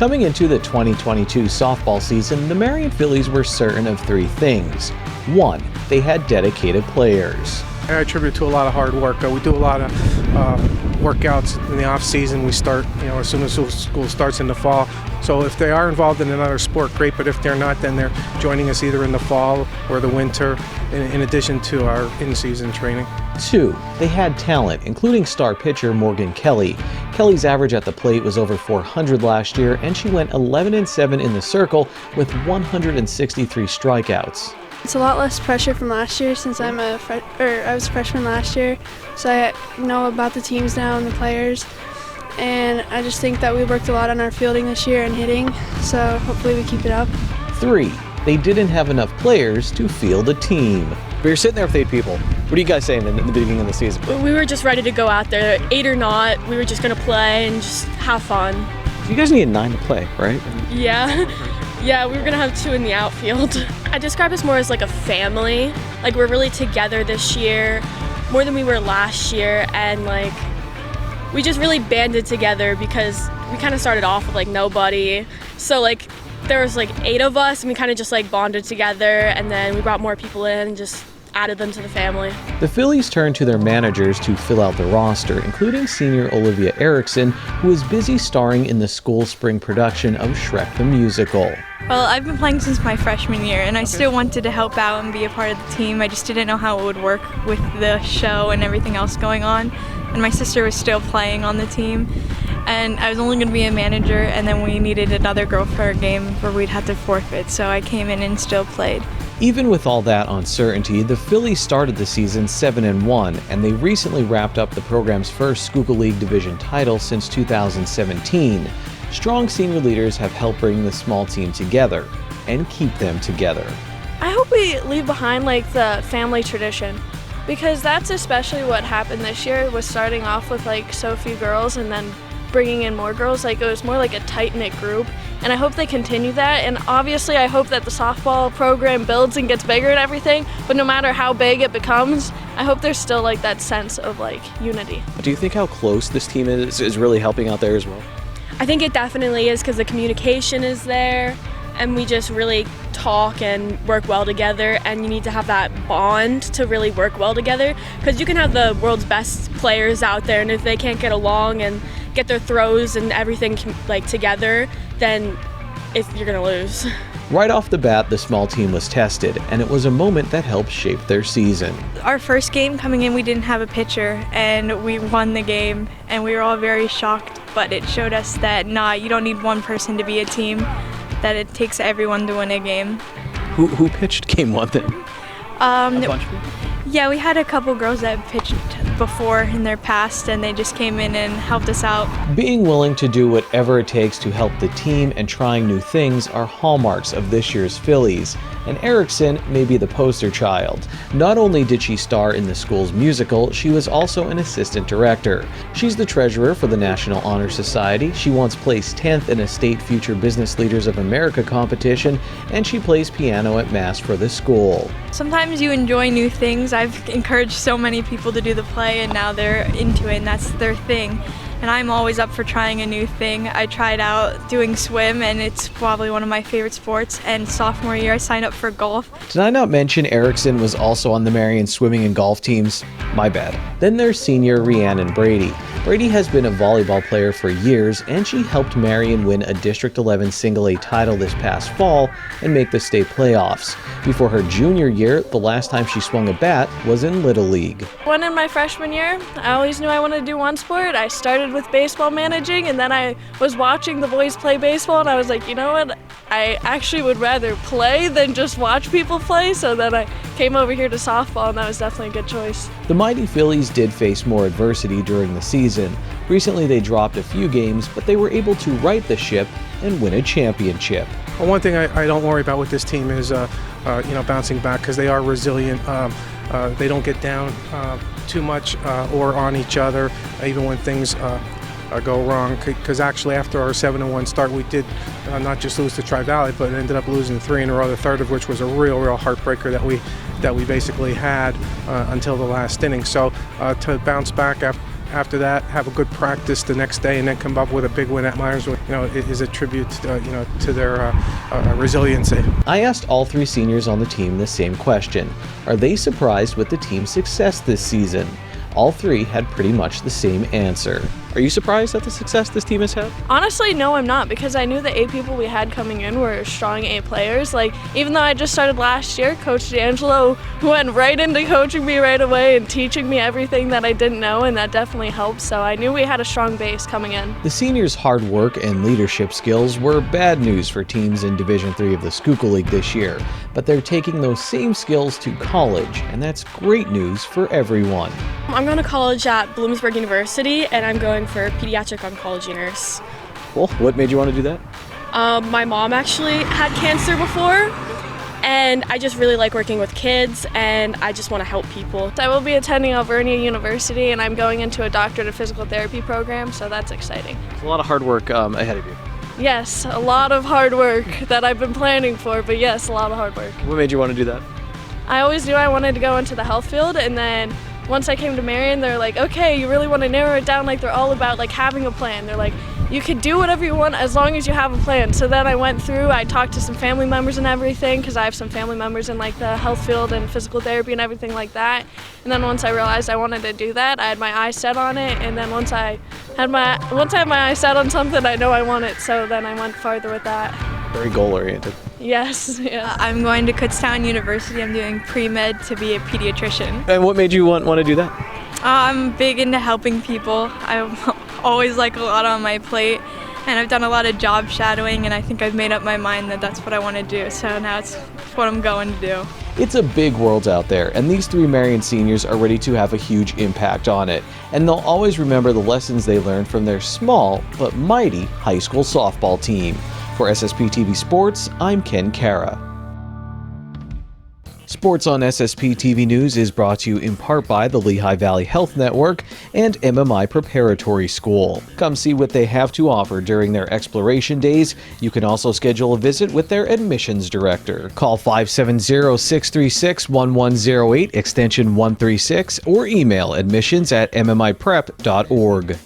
Coming into the 2022 softball season, the Marian Phillies were certain of three things. One, they had dedicated players. I attribute it to a lot of hard work. We do a lot of workouts in the off season. We start, as soon as school starts in the fall. So if they are involved in another sport, great. But if they're not, then they're joining us either in the fall or the winter, in addition to our in-season training. Two, they had talent, including star pitcher Morgan Kelly. Kelly's average at the plate was over 400 last year, and she went 11-7 in the circle with 163 strikeouts. It's a lot less pressure from last year since I was a freshman last year, so I know about the teams now and the players. And I just think that we worked a lot on our fielding this year and hitting, so hopefully we keep it up. Three, they didn't have enough players to field a team. But you're sitting there with 8 people. What are you guys saying in the beginning of the season? We were just ready to go out there, 8 or not. We were just going to play and just have fun. You guys need 9 to play, right? Yeah. Yeah, we were going to have 2 in the outfield. I describe us more as like a family. Like, we're really together this year, more than we were last year, and like we just really banded together because we kind of started off with like nobody. So like there was like 8 of us, and we kind of just like bonded together, and then we brought more people in and just added them to the family. The Phillies turned to their managers to fill out the roster, including senior Olivia Erickson, who is busy starring in the school spring production of Shrek the Musical. Well, I've been playing since my freshman year, and I still wanted to help out and be a part of the team. I just didn't know how it would work with the show and everything else going on. And my sister was still playing on the team, and I was only going to be a manager, and then we needed another girl for a game where we'd have to forfeit, so I came in and still played. Even with all that uncertainty, the Phillies started the season 7-1, and they recently wrapped up the program's first Schuylkill League Division title since 2017. Strong senior leaders have helped bring the small team together and keep them together. I hope we leave behind like the family tradition, because that's especially what happened this year, was starting off with like so few girls and then bringing in more girls. Like, it was more like a tight-knit group, and I hope they continue that. And obviously I hope that the softball program builds and gets bigger and everything, but no matter how big it becomes, I hope there's still like that sense of like unity. Do you think how close this team is really helping out there as well? I think it definitely is, because the communication is there and we just really talk and work well together, and you need to have that bond to really work well together, because you can have the world's best players out there, and if they can't get along and get their throws and everything like together, then you're gonna lose. Right off the bat, the small team was tested, and it was a moment that helped shape their season. Our first game coming in, we didn't have a pitcher, and we won the game, and we were all very shocked, but it showed us that you don't need one person to be a team, that it takes everyone to win a game. Who pitched game 1 then? A bunch of people? Yeah, we had a couple girls that pitched before in their past, and they just came in and helped us out. Being willing to do whatever it takes to help the team and trying new things are hallmarks of this year's Phillies, and Erickson may be the poster child. Not only did she star in the school's musical, she was also an assistant director. She's the treasurer for the National Honor Society. She once placed 10th in a state Future Business Leaders of America competition, and she plays piano at Mass for the school. Sometimes you enjoy new things. I've encouraged so many people to do the play, and now they're into it, and that's their thing. And I'm always up for trying a new thing. I tried out doing swim, and it's probably one of my favorite sports. And sophomore year, I signed up for golf. Did I not mention Erickson was also on the Marian swimming and golf teams? My bad. Then there's senior Rhiannon Brady. Brady has been a volleyball player for years, and she helped Marian win a District 11 Single A title this past fall and make the state playoffs. Before her junior year, the last time she swung a bat was in Little League. When in my freshman year, I always knew I wanted to do one sport. I started with baseball managing, and then I was watching the boys play baseball, and I was like, you know what? I actually would rather play than just watch people play, so then I came over here to softball, and that was definitely a good choice. The mighty Phillies did face more adversity during the season. Recently they dropped a few games, but they were able to right the ship and win a championship. Well, one thing I don't worry about with this team is bouncing back, because they are resilient. They don't get down too much or on each other, even when things go wrong, because actually after our 7-1 start, we did not just lose to Tri-Valley, but ended up losing 3 in a row, the third of which was a real heartbreaker that we basically had until the last inning. So to bounce back after that, have a good practice the next day, and then come up with a big win at Myerswood, is a tribute, to their resiliency. I asked all 3 seniors on the team the same question. Are they surprised with the team's success this season? All 3 had pretty much the same answer. Are you surprised at the success this team has had? Honestly, no, I'm not, because I knew the 8 people we had coming in were strong 8 players. Like, even though I just started last year, Coach DeAngelo went right into coaching me right away and teaching me everything that I didn't know, and that definitely helped. So I knew we had a strong base coming in. The seniors' hard work and leadership skills were bad news for teams in Division III of the Schuylkill League this year, but they're taking those same skills to college, and that's great news for everyone. I'm going to college at Bloomsburg University, and I'm going for pediatric oncology nurse. Well, what made you want to do that? My mom actually had cancer before, and I just really like working with kids, and I just want to help people. I will be attending Alvernia University, and I'm going into a doctorate of physical therapy program, so that's exciting. It's a lot of hard work ahead of you. Yes, a lot of hard work that I've been planning for, but yes, a lot of hard work. What made you want to do that? I always knew I wanted to go into the health field, and then once I came to Marian, they're like, okay, you really want to narrow it down, like they're all about like having a plan. They're like, you can do whatever you want as long as you have a plan. So then I went through, I talked to some family members and everything, because I have some family members in like the health field and physical therapy and everything like that. And then once I realized I wanted to do that, I had my eyes set on it, and then once I had my eyes set on something, I know I want it, so then I went farther with that. Very goal-oriented. Yes, yeah. I'm going to Kutztown University. I'm doing pre-med to be a pediatrician. And what made you want to do that? I'm big into helping people. I always like a lot on my plate, and I've done a lot of job shadowing, and I think I've made up my mind that that's what I want to do. So now it's what I'm going to do. It's a big world out there, and these 3 Marian seniors are ready to have a huge impact on it. And they'll always remember the lessons they learned from their small but mighty high school softball team. For SSPTV Sports, I'm Ken Kara. Sports on SSPTV News is brought to you in part by the Lehigh Valley Health Network and MMI Preparatory School. Come see what they have to offer during their exploration days. You can also schedule a visit with their admissions director. Call 570-636-1108, extension 136, or email admissions@mmiprep.org.